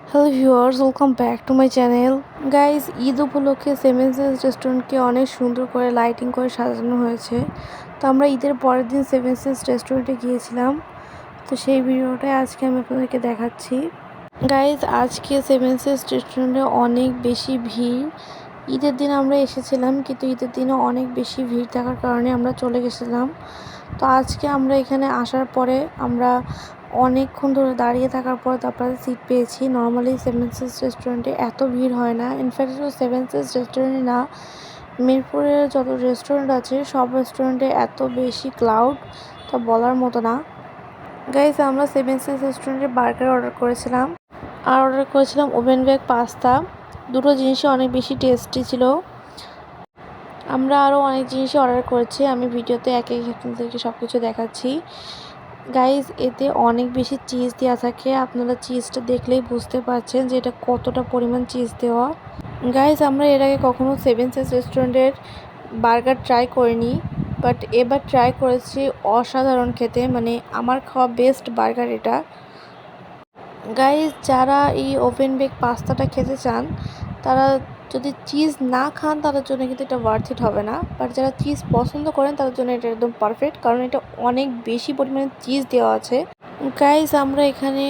Hello viewers, welcome back to my channel. Guys, Eid উপলক্ষে সেভেন্সেস রেস্টুরেন্টকে অনেক সুন্দর করে লাইটিং করে সাজানো হয়েছে। তো আমরা ঈদের পরের দিন সেভেন্সেস রেস্টুরেন্টে গিয়েছিলাম। তো সেই ভিডিওটাই আজকে আমি আপনাদেরকে দেখাচ্ছি। গাইজ, আজকে সেভেন্সেস রেস্টুরেন্টে অনেক বেশি ভিড়। ঈদের দিন আমরা এসেছিলাম, কিন্তু ঈদের দিনও অনেক বেশি ভিড় থাকার কারণে আমরা চলে গেছিলাম। তো আজকে আমরা এখানে আসার পরে আমরা অনেকক্ষণ ধরে দাঁড়িয়ে থাকার পর তারপরে সিট পেয়েছি। নর্মালি সেভেন্সেস রেস্টুরেন্টে এত ভিড় হয় না। ইনফ্যাক্ট শুধু সেভেন্সেস রেস্টুরেন্টে না, মিরপুরের যত রেস্টুরেন্ট আছে সব রেস্টুরেন্টে এত বেশি ক্রাউড, তা বলার মতো না। গাইজ, আমরা সেভেন্সেস রেস্টুরেন্টে বার্গার অর্ডার করেছিলাম আর অর্ডার করেছিলাম ওভেন বেক পাস্তা। দুটো জিনিসই অনেক বেশি টেস্টি ছিল। আমরা আরও অনেক জিনিসই অর্ডার করেছি, আমি ভিডিওতে এক এক আপনাদেরকে সব কিছু দেখাচ্ছি। গাইজ, এতে অনেক বেশি চিজ দেওয়া থাকে, আপনারা চিজটা দেখলেই বুঝতে পারছেন যে এটা কতটা পরিমাণ চিজ দেওয়া। গাইজ, আমরা এর আগে কখনো সেভেন্সেস রেস্টুরেন্টের বার্গার ট্রাই করিনি, বাট এবার ট্রাই করেছি। অসাধারণ খেতে, মানে আমার খাওয়া বেস্ট বার্গার এটা। গাইজ, যারা এই ওভেন বেক পাস্তাটা খেতে চান, তারা যদি চিজ না খান তাদের জন্য কিন্তু এটা ওয়ার্থ ইট হবে না। বাট যারা চিজ পছন্দ করেন তাদের জন্য এটা একদম পারফেক্ট, কারণ এটা অনেক বেশি পরিমাণে চিজ দেওয়া আছে। গাইজ, আমরা এখানে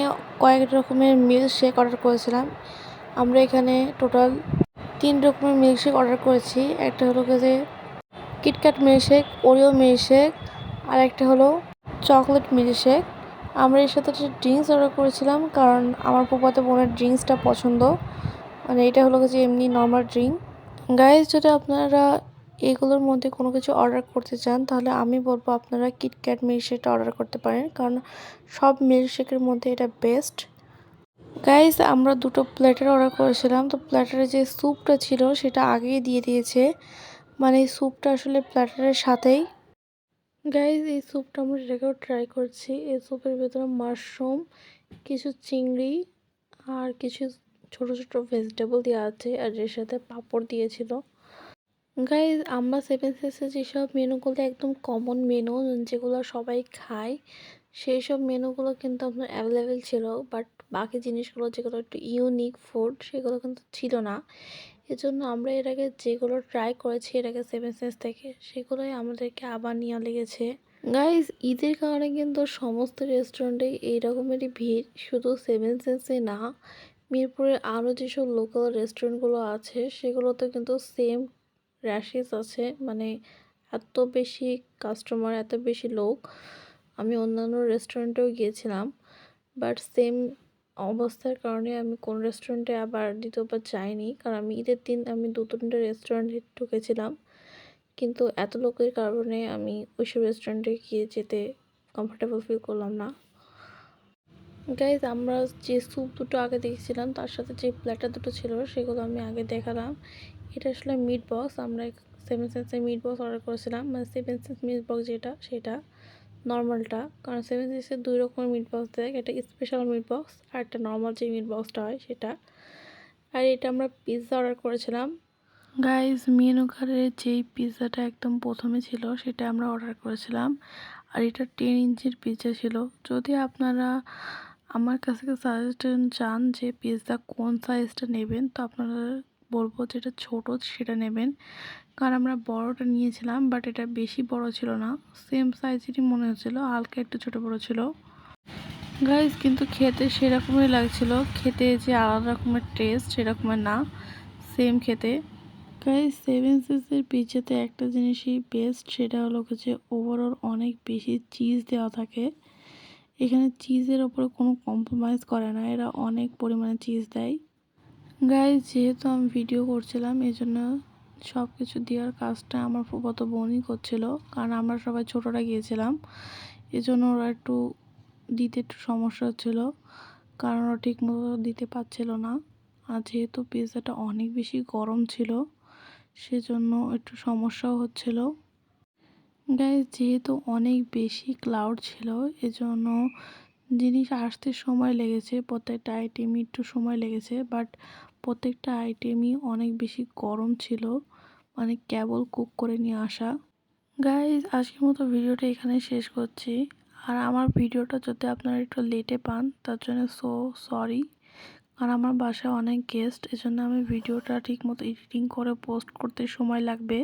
কয়েক রকমের মিল্কশেক অর্ডার করেছিলাম। আমরা এখানে টোটাল 3 রকমের মিল্কশেক অর্ডার করেছি। একটা হলো যে কিটক্যাট মিল্কশেক, ওরিও মিল্কশেক, আর একটা হলো চকলেট মিল্কশেক। আমরা এর সাথে একটা ড্রিঙ্কস অর্ডার করেছিলাম, কারণ আমার ফুফাতো বোনের ড্রিঙ্কসটা পছন্দ। মানে এটা হলো যে এমনি নর্মাল ড্রিঙ্ক। গাইজ, যদি আপনারা এগুলোর মধ্যে কোনো কিছু অর্ডার করতে চান, তাহলে আমি বলবো আপনারা কিটক্যাট মিল্কশেকটা অর্ডার করতে পারেন, কারণ সব মিল্কশেকের মধ্যে এটা বেস্ট। গাইজ, আমরা দুটো প্লেটার অর্ডার করেছিলাম। তো প্ল্যাটারে যে স্যুপটা ছিল সেটা আগেই দিয়ে দিয়েছে, মানে এই স্যুপটা আসলে প্ল্যাটারের সাথেই। গাইজ, এই স্যুপটা আমরা এটাকেও ট্রাই করছি। এই স্যুপের ভেতরে মাশরুম, কিছু চিংড়ি আর কিছু ছোট ছোট ভেজিটেবল দেওয়া আছে, আর এর সাথে পাঁপড় দিয়েছিল। গাইজ, আমরা সেভেন্সেসে যেসব মেনুগুলো একদম কমন মেনু, যেগুলো সবাই খায়, সেই সব মেনুগুলো কিন্তু আপনার অ্যাভেলেবেল ছিল। বাট বাকি জিনিসগুলো যেগুলো একটু ইউনিক ফুড, সেগুলো কিন্তু ছিল না। এজন্য আমরা এর আগে যেগুলো ট্রাই করেছি এর আগে সেভেন্সেস থেকে, সেগুলোই আমাদেরকে আবার নেওয়া লেগেছে। গাইজ, ঈদের কারণে কিন্তু সমস্ত রেস্টুরেন্টে এই রকমেরই ভিড়, শুধু সেভেন্সেসে না, মিরপুরের আরও যেসব লোকাল রেস্টুরেন্টগুলো আছে সেগুলোতে কিন্তু সেম র্যাশেস আছে। মানে এত বেশি কাস্টমার, এত বেশি লোক। আমি অন্যান্য রেস্টুরেন্টেও গিয়েছিলাম, বাট সেম অবস্থার কারণে আমি কোন রেস্টুরেন্টে আবার দ্বিতীয়বার যাইনি, কারণ আমি ঈদের দিন আমি 2-3টে রেস্টুরেন্টে ঢুকেছিলাম, কিন্তু এত লোকের কারণে আমি ওইসব রেস্টুরেন্টে গিয়ে যেতে কমফোর্টেবল ফিল করলাম না। গাইজ, আমরা যে স্যুপ দুটো আগে দেখেছিলাম তার সাথে যে প্ল্যাটার দুটো ছিল সেগুলো আমি আগে দেখালাম। এটা আসলে মিট বক্স। আমরা সেভেন্সেসের মিট বক্স অর্ডার করেছিলাম, মানে সেভেন্সেস মিট বক্স যেটা, সেটা নর্মালটা। কারণ সেভেন্সেসের 2 রকমের মিট বক্স দেয়, একটা স্পেশাল মিট বক্স আর একটা নর্মাল যে মিট বক্সটা হয় সেটা। আর এটা আমরা পিৎজা অর্ডার করেছিলাম। গাইজ, মেনু কার্ডের যেই পিৎজাটা একদম প্রথমে ছিল সেটা আমরা অর্ডার করেছিলাম, আর এটা 10 ইঞ্চির পিৎজা ছিল। যদি আপনারা আমার কাছে সাজেশন চান যে পিৎজা কোন সাইজটা নেবেন, তো আপনারা বলবো যেটা ছোট সেটা নেবেন, কারণ আমরা বড়টা নিয়েছিলাম, বাট এটা বেশি বড় ছিল না, সেম সাইজেরই মনে হচ্ছিলো, হালকা একটু ছোট বড় ছিল। গাইজ, কিন্তু খেতে সেরকমই লাগছিল, খেতে যে আলাদা রকমের টেস্ট সেরকমের না, সেম খেতে। গাইজ, সেভেন্সেসের পিৎজাতে একটা জিনিসই বেস্ট, সেটা হলো যে ওভারঅল অনেক বেশি চিজ দেওয়া থাকে। এখানে চিজের ওপরে কোনো কম্প্রোমাইজ করে না, এরা অনেক পরিমাণে চিজ দেয়। গাইজ, যেহেতু আমি ভিডিও করছিলাম এই জন্য সব কিছু দেওয়ার কাজটা আমার ফুফাতো বোনই করছিল, কারণ আমরা সবাই ছোটরা গিয়েছিলাম, এজন্য ওরা দিতে একটু সমস্যা হচ্ছিল, কারণ ওরা ঠিকমতো দিতে পারছিল না। আর যেহেতু পিৎজাটা অনেক বেশি গরম ছিল সেজন্য একটু সমস্যাও হচ্ছিল। গাইজ, যেহেতু অনেক বেশি ক্লাউড ছিল এজন্য জিনিস আসতে সময় লেগেছে, প্রত্যেকটা আইটেমই একটু সময় লেগেছে, বাট প্রত্যেকটা আইটেমই অনেক বেশি গরম ছিল, মানে কেবল কুক করে নিয়ে আসা। গাইজ, আজকের মতো ভিডিওটা এখানে শেষ করছি। আর আমার ভিডিওটা যদি আপনারা একটু লেটে পান তার জন্য সরি, আর আমার বাসায় অনেক গেস্ট, এজন্য আমি ভিডিওটা ঠিকমতো এডিটিং করে পোস্ট করতে সময় লাগবে।